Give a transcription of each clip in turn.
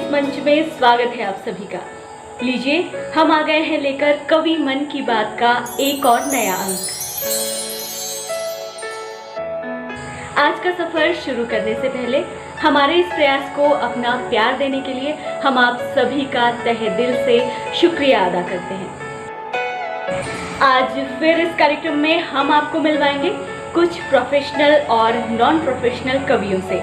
इस मंच में स्वागत है आप सभी का। लीजिए, हम आ गए हैं लेकर कवि मन की बात का एक और नया अंक। आज का सफर शुरू करने से पहले हमारे इस प्रयास को अपना प्यार देने के लिए हम आप सभी का तहे दिल से शुक्रिया अदा करते हैं। आज फिर इस कार्यक्रम में हम आपको मिलवाएंगे कुछ प्रोफेशनल और नॉन प्रोफेशनल कवियों से,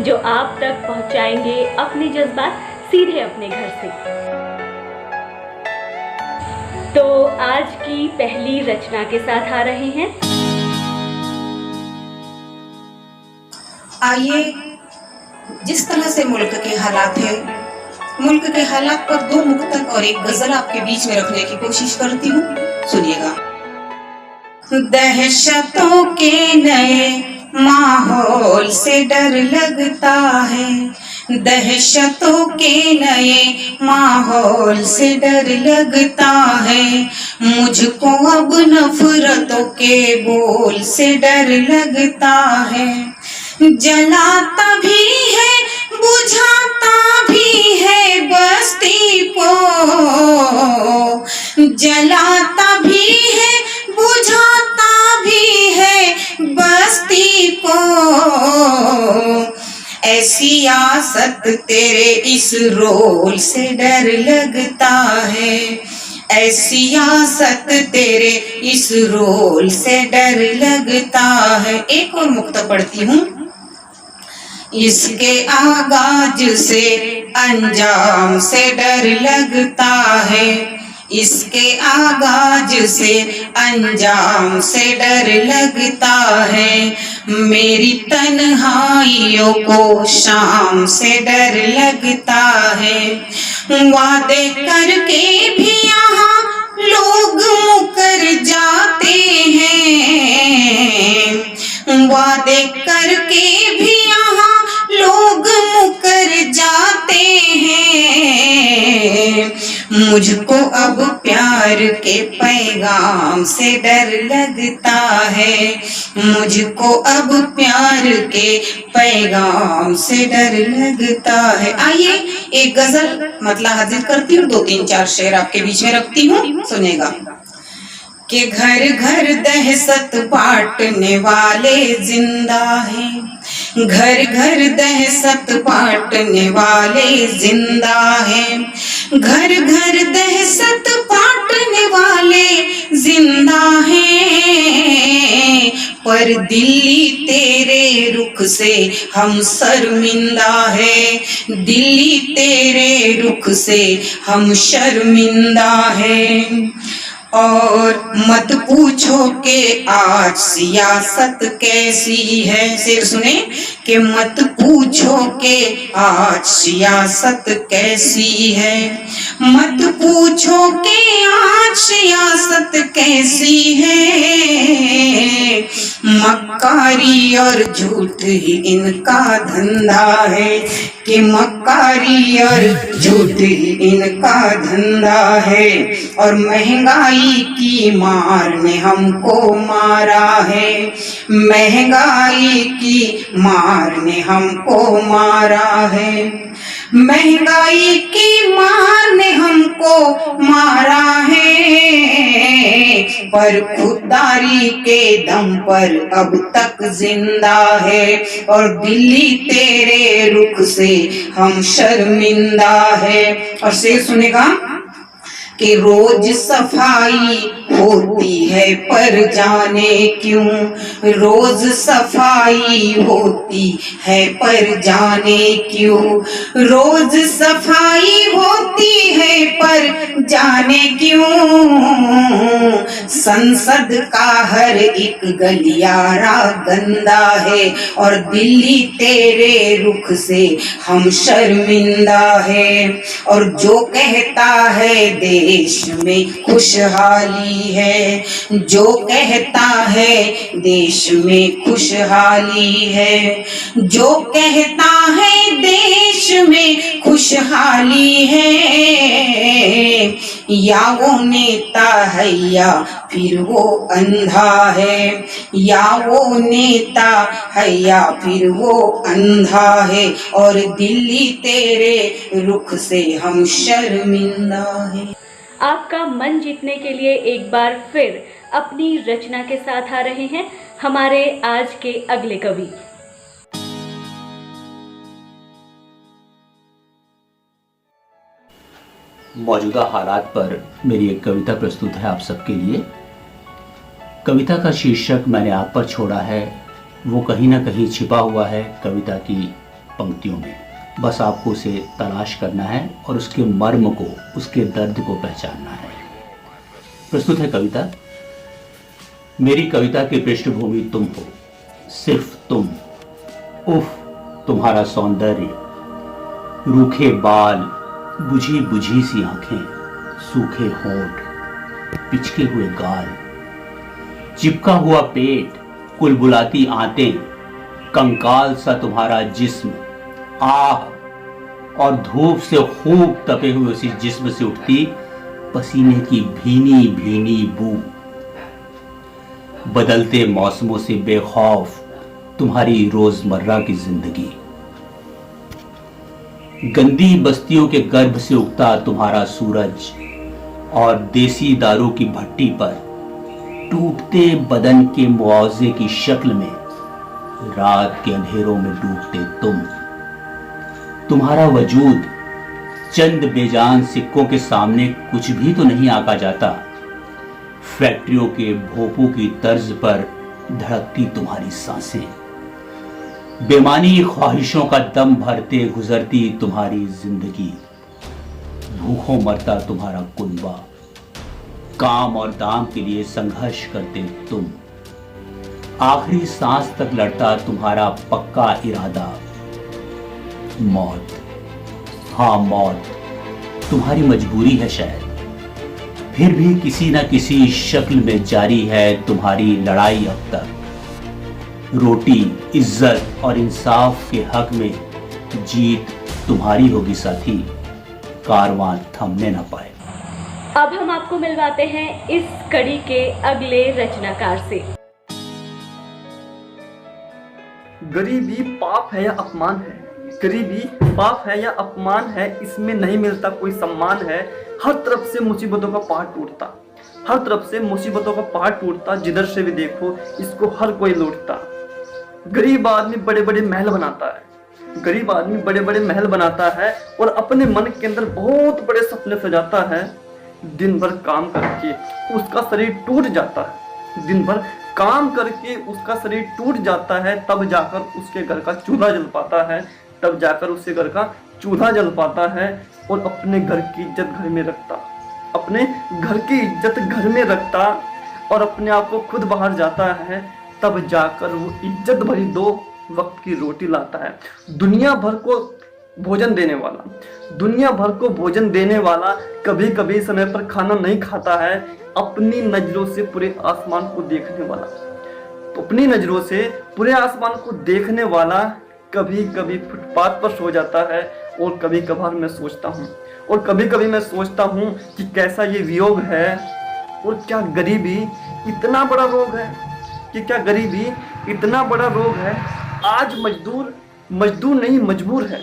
जो आप तक पहुंचाएंगे अपने जज्बात सीधे अपने घर से। तो आज की पहली रचना के साथ आ रहे हैं। आइए, जिस तरह से मुल्क के हालात है, मुल्क के हालात पर दो मुक्तक और एक गजल आपके बीच में रखने की कोशिश करती हूँ। सुनिएगा। दहशतों के नए माहौल से डर लगता है, दहशतों के नए माहौल से डर लगता है, मुझको अब नफरतों के बोल से डर लगता है। जलाता भी है बुझाता भी है बस्ती को, जलाता भी है बुझाता भी है बस्ती को। ऐसी आसत तेरे इस रोल से डर लगता है, ऐसी आसत तेरे इस रोल से डर लगता है। एक और मुक्ता पढ़ती हूँ। इसके आगाज से अंजाम से डर लगता है, इसके आगाज से अंजाम से डर लगता है। मेरी तन्हाइयों को शाम से डर लगता है। वादे करके भी यहाँ लोग मुकर जाते हैं, वादे करके भी यहाँ लोग मुकर जाते हैं। मुझको अब प्यार के पैगाम से डर लगता है, मुझको अब प्यार के पैगाम से डर लगता है। आइए, एक गजल मतलब हाजिर करती हूँ, 2-3-4 शेर आपके बीच में रखती हूँ। सुनेगा। कि घर घर दहशत बांटने वाले जिंदा हैं, घर घर दहशत बांटने वाले जिंदा हैं, घर घर दहशत बांटने वाले जिंदा हैं। पर दिल्ली तेरे रुख से हम शर्मिंदा है, दिल्ली तेरे रुख से हम शर्मिंदा है। और मत पूछो कि आज सियासत कैसी है। शेर सुने कि मत पूछो कि आज सियासत कैसी है, मत पूछो कि आज सियासत कैसी है। मक्कारी और झूठ ही इनका धंधा है, कि मक्कारी और झूठ ही इनका धंधा है। और महंगाई की मार ने हमको मारा है, महंगाई की मार ने हमको मारा है, महंगाई की मार ने हमको मारा है। पर खुददारी के दम पर अब तक जिंदा है, और दिल्ली तेरे रुख से हम शर्मिंदा है। और शेर सुनेगा कि रोज सफाई होती है पर जाने क्यों, रोज सफाई होती है पर जाने क्यों, रोज सफाई होती है पर जाने क्यों। संसद का हर एक गलियारा गंदा है, और दिल्ली तेरे रुख से हम शर्मिंदा है। और जो कहता है देश में खुशहाली है, जो कहता है देश में खुशहाली है, जो कहता है देश में खुशहाली है। या वो नेता है या फिर वो अंधा है, या वो नेता है या फिर वो अंधा है, और दिल्ली तेरे रुख से हम शर्मिंदा है। आपका मन जीतने के लिए एक बार फिर अपनी रचना के साथ आ रहे हैं हमारे आज के अगले कवि। मौजूदा हालात पर मेरी एक कविता प्रस्तुत है आप सबके लिए। कविता का शीर्षक मैंने आप पर छोड़ा है, वो कहीं ना कहीं छिपा हुआ है कविता की पंक्तियों में। बस आपको उसे तलाश करना है और उसके मर्म को, उसके दर्द को पहचानना है। प्रस्तुत है कविता। मेरी कविता की पृष्ठभूमि तुम हो, सिर्फ तुम। उफ, तुम्हारा सौंदर्य, रूखे बाल, बुझी बुझी सी आंखें, सूखे होंठ, पिचके हुए गाल, चिपका हुआ पेट, कुलबुलाती आंतें, कंकाल सा तुम्हारा जिस्म, आह, और धूप से खूब तपे हुए उसी जिस्म से उठती पसीने की भीनी भीनी बू। बदलते मौसमों से बेखौफ तुम्हारी रोजमर्रा की जिंदगी, गंदी बस्तियों के गर्भ से उगता तुम्हारा सूरज, और देसी दारू की भट्टी पर टूटते बदन के मुआवजे की शक्ल में रात के अंधेरों में डूबते तुम्हारा वजूद चंद बेजान सिक्कों के सामने कुछ भी तो नहीं आका जाता। फैक्ट्रियों के भोपों की तर्ज पर धड़कती तुम्हारी सांसें, बेमानी ख्वाहिशों का दम भरते गुजरती तुम्हारी जिंदगी, भूखों मरता तुम्हारा कुनबा, काम और दाम के लिए संघर्ष करते तुम, आखिरी सांस तक लड़ता तुम्हारा पक्का इरादा। मौत, हाँ मौत तुम्हारी मजबूरी है शायद, फिर भी किसी न किसी शक्ल में जारी है तुम्हारी लड़ाई अब तक। रोटी, इज्जत और इंसाफ के हक में जीत तुम्हारी होगी साथी, कारवां थमने न पाए। अब हम आपको मिलवाते हैं इस कड़ी के अगले रचनाकार से। गरीबी पाप है या अपमान है, गरीबी पाप है या अपमान है, इसमें नहीं मिलता कोई सम्मान है। हर तरफ से मुसीबतों का पहाड़ टूटता, हर तरफ से मुसीबतों का पहाड़ टूटता, जिधर से भी देखो इसको हर कोई लूटता। गरीब आदमी बड़े बड़े महल बनाता है, गरीब आदमी बड़े बड़े महल बनाता है और अपने मन के अंदर बहुत बड़े सपने सजाता है। दिन भर काम करके उसका शरीर टूट जाता है, दिन भर काम करके उसका शरीर टूट जाता है, तब जाकर उसके घर का चूल्हा जल पाता है, तब जाकर उसके घर का चूल्हा जल पाता है और अपने घर की इज्जत घर में रखता, अपने घर की इज्जत घर में रखता और अपने आप को खुद बाहर जाता है, तब जाकर वो इज्जत भरी 2 वक्त की रोटी लाता है। दुनिया भर को भोजन देने वाला, दुनिया भर को भोजन देने वाला कभी कभी समय पर खाना नहीं खाता है। अपनी नजरों से पूरे आसमान को देखने वाला, तो अपनी नजरों से पूरे आसमान को देखने वाला कभी कभी फुटपाथ पर सो जाता है। और कभी कभार मैं सोचता हूँ, और कभी कभी मैं सोचता हूँ कि कैसा ये वियोग है, और क्या गरीबी इतना बड़ा रोग है, कि क्या गरीबी इतना बड़ा रोग है। आज मजदूर नहीं मजबूर है,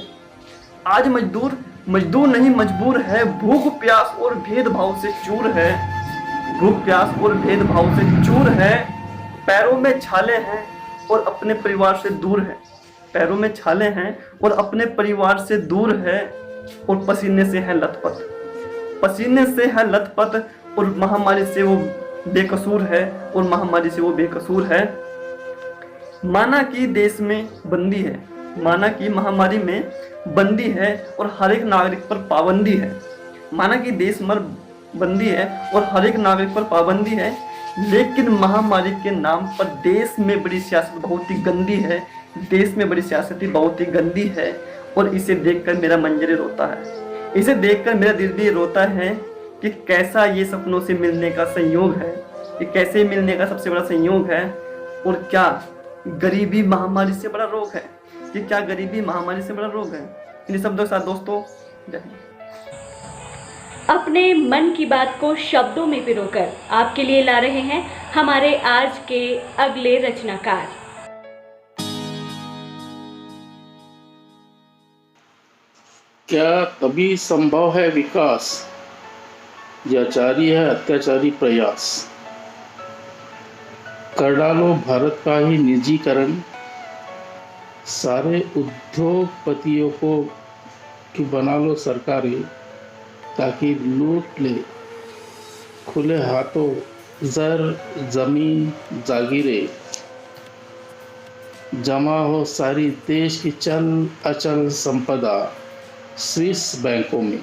आज मजदूर नहीं मजबूर है, भूख प्यास और भेदभाव से चूर है, भूख प्यास और भेदभाव से चूर है। पैरों में छाले हैं और अपने परिवार से दूर है, पैरों में छाले हैं और अपने परिवार से दूर है, और पसीने से है लथपथ, पसीने से है लथपथ, और महामारी से वो बेकसूर है, और महामारी से वो बेकसूर है। माना कि देश में बंदी है, माना कि महामारी में बंदी है और हर एक नागरिक पर पाबंदी है, माना कि देश में बंदी है और हर एक नागरिक पर पाबंदी है, लेकिन महामारी के नाम पर देश में बड़ी सियासत बहुत ही गंदी है, देश में बड़ी सियासत बहुत ही गंदी है। और इसे देखकर मेरा मंजर रोता है, इसे देखकर मेरा दिल भी रोता है कि कैसा ये सपनों से मिलने का संयोग है, कि कैसे मिलने का सबसे बड़ा संयोग है। और क्या गरीबी महामारी से बड़ा रोग है, कि क्या गरीबी महामारी से बड़ा रोग है। इन शब्दों के साथ दोस्तों, जय हिंद। अपने मन की बात को शब्दों में पिरोकर आपके लिए ला रहे हैं हमारे आज के अगले रचनाकार। क्या तभी संभव है विकास या जारी है अत्याचारी प्रयास? कर डालो भारत का ही निजीकरण, सारे उद्योगपतियों को कि बना लो सरकारें, ताकि लूट ले खुले हाथों जर जमीन जागीरें, जमा हो सारी देश की चल अचल संपदा स्विस बैंकों में,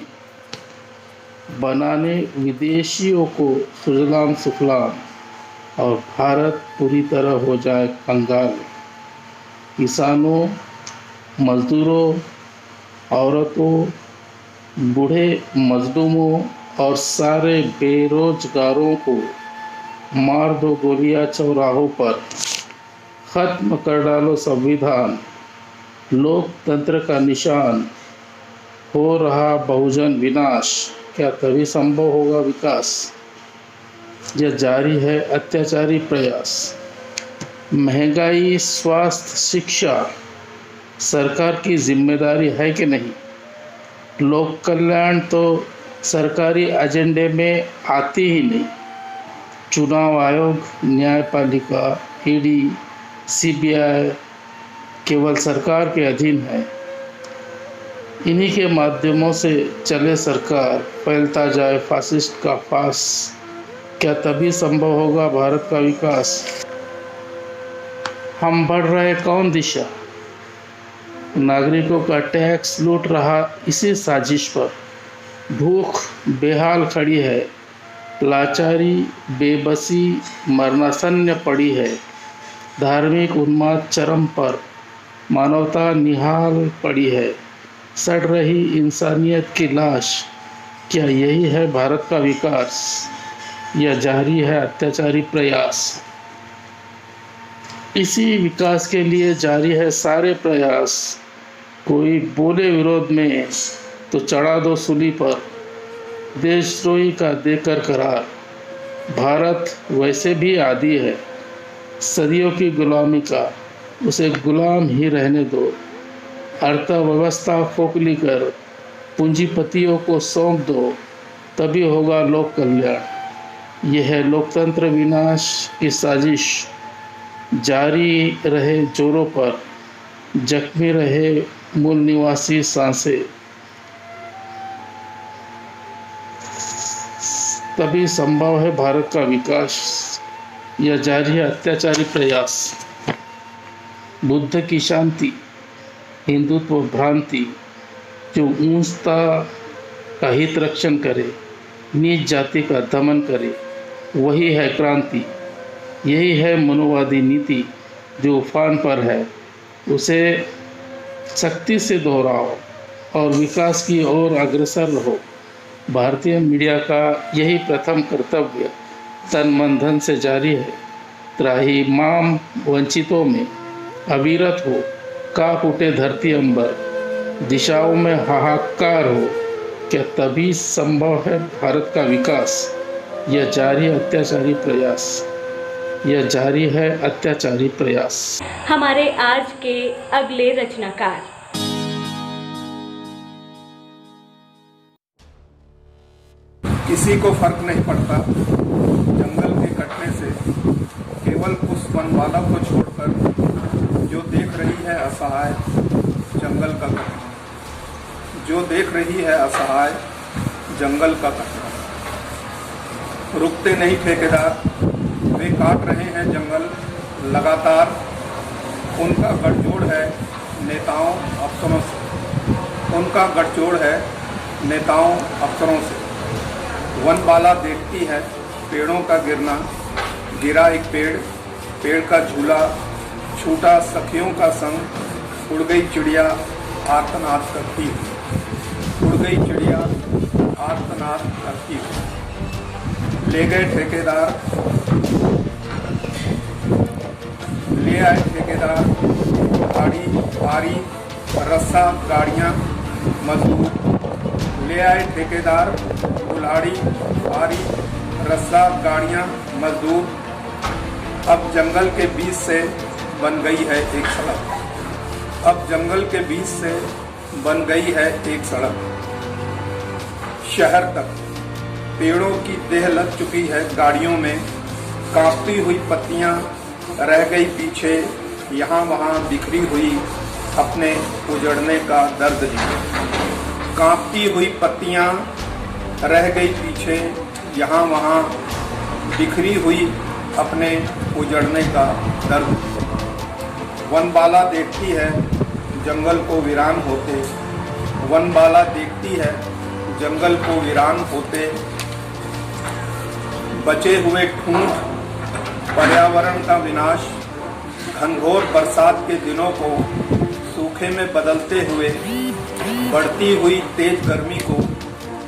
बनाने विदेशियों को सुजलाम सुफलाम और भारत पूरी तरह हो जाए कंगाल। किसानों, मजदूरों, औरतों, बूढ़े मजलूमों और सारे बेरोजगारों को मार दो गोलियां चौराहों पर, खत्म कर डालो संविधान, लोकतंत्र का निशान, हो रहा बहुजन विनाश। क्या तभी संभव होगा विकास या जारी है अत्याचारी प्रयास? महंगाई, स्वास्थ्य, शिक्षा सरकार की जिम्मेदारी है कि नहीं? लोक कल्याण तो सरकारी एजेंडे में आती ही नहीं। चुनाव आयोग, न्यायपालिका, ईडी, सीबीआई केवल सरकार के अधीन है। इन्हीं के माध्यमों से चले सरकार, फैलता जाए फासिस्ट का फास। क्या तभी संभव होगा भारत का विकास? हम बढ़ रहे कौन दिशा? नागरिकों का टैक्स लूट रहा इसी साजिश पर। भूख बेहाल खड़ी है, लाचारी बेबसी मरणासन्न पड़ी है। धार्मिक उन्माद चरम पर, मानवता निहाल पड़ी है। सड़ रही इंसानियत की लाश। क्या यही है भारत का विकास या जारी है अत्याचारी प्रयास? इसी विकास के लिए जारी है सारे प्रयास। कोई बोले विरोध में तो चढ़ा दो सूली पर, देशद्रोही का देकर करार। भारत वैसे भी आदी है सदियों की गुलामी का, उसे गुलाम ही रहने दो। अर्थव्यवस्था खोखली कर पूंजीपतियों को सौंप दो, तभी होगा लोक कल्याण। यह है लोकतंत्र विनाश की साजिश। जारी रहे जोरों पर, जख्मी रहे मूल निवासी सांसें, तभी संभव है भारत का विकास या जारी है अत्याचारी प्रयास। बुद्ध की शांति, हिंदुत्व भ्रांति जो ऊंचता का हित रक्षण करे, नीच जाति का दमन करे, वही है क्रांति। यही है मनोवादी नीति जो उफान पर है, उसे सख्ती से दोहराओ और विकास की ओर अग्रसर रहो। भारतीय मीडिया का यही प्रथम कर्तव्य तन मन धन से जारी है। त्राहिमाम वंचितों में अविरत हो, कांप उठे धरती अंबर, दिशाओं में हाहाकार हो। क्या तभी संभव है भारत का विकास या जारी है अत्याचारी प्रयास? या जारी है अत्याचारी प्रयास? हमारे आज के अगले रचनाकार। किसी को फर्क नहीं पड़ता जंगल के कटने से, केवल उस वनवाला को छोड़कर जो देख रही है असहाय जंगल का कटना, जो देख रही है असहाय जंगल का कटना। रुकते नहीं ठेकेदार, वे काट रहे हैं जंगल लगातार। उनका गठजोड़ है नेताओं अफसरों से, उनका गठजोड़ है नेताओं अफसरों से। वनबाला देखती है पेड़ों का गिरना, गिरा एक पेड़, पेड़ का झूला छूटा सखियों का संग। उड़ गई चिड़िया आर्तनाद करती हुई, उड़ गई चिड़िया आर्तनाद करती हुई। ले गए ठेकेदार, ले आए ठेकेदार गाड़ी भारी रस्सा गाड़ियाँ मजदूर। ले आए ठेकेदार कुल्हाड़ी, आरी, रस्सा, गाड़ियाँ, मजदूर। अब जंगल के बीच से बन गई है एक सड़क। अब जंगल के बीच से बन गई है एक सड़क शहर तक। पेड़ों की देह लग चुकी है गाड़ियों में, कांपती हुई पत्तियां रह गई पीछे, यहाँ वहाँ बिखरी हुई अपने उजड़ने का दर्द लिए। कांपती हुई पत्तियां रह गई पीछे, यहाँ वहाँ बिखरी हुई अपने उजड़ने का दर्द। वनबाला देखती है जंगल को वीरान होते, वनबाला देखती है जंगल को वीरान होते। बचे हुए ठूंठ पर्यावरण का विनाश, घनघोर बरसात के दिनों को सूखे में बदलते हुए, बढ़ती हुई तेज गर्मी को,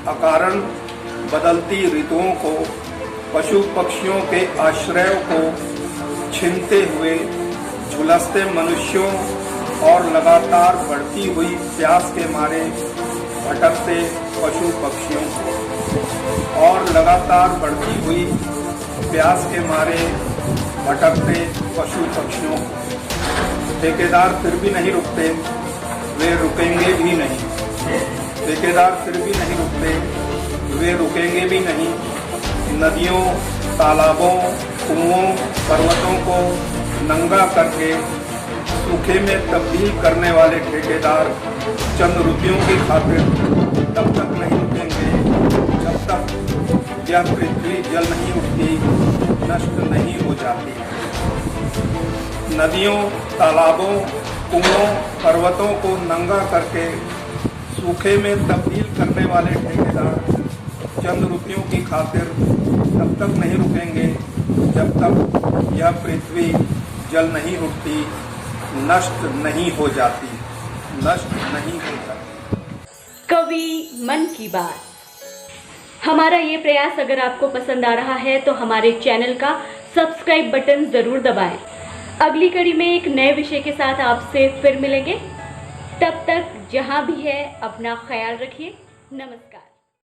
अकारण बदलती ऋतुओं को, पशु पक्षियों के आश्रय को छीनते हुए, झुलसते मनुष्यों और लगातार बढ़ती हुई प्यास के मारे भटकते पशु पक्षियों को, और लगातार बढ़ती हुई प्यास के मारे भटकते पशु पक्षियों को। ठेकेदार फिर भी नहीं रुकते, वे रुकेंगे भी नहीं। ठेकेदार फिर भी नहीं रुकते, वे रुकेंगे भी नहीं। नदियों, तालाबों, कुओं, पर्वतों को नंगा करके सूखे में तब्दील करने वाले ठेकेदार चंद रुपयों की खातिर तब तक नहीं रुकेंगे जब तक यह पृथ्वी जल नहीं उठती, नष्ट नहीं हो जाती। नदियों, तालाबों, कुओं, पर्वतों को नंगा करके सूखे में तब्दील करने वाले ठेकेदार चंद रुपयों की खातिर तब तक नहीं रुकेंगे जब तक यह पृथ्वी जल नहीं उठती, नष्ट नहीं हो जाती, नष्ट नहीं हो जाती। कवि मन की बात। हमारा ये प्रयास अगर आपको पसंद आ रहा है तो हमारे चैनल का सब्सक्राइब बटन जरूर दबाएं। अगली कड़ी में एक नए विषय के साथ आपसे फिर मिलेंगे। तब तक जहां भी है अपना ख्याल रखिए। नमस्कार।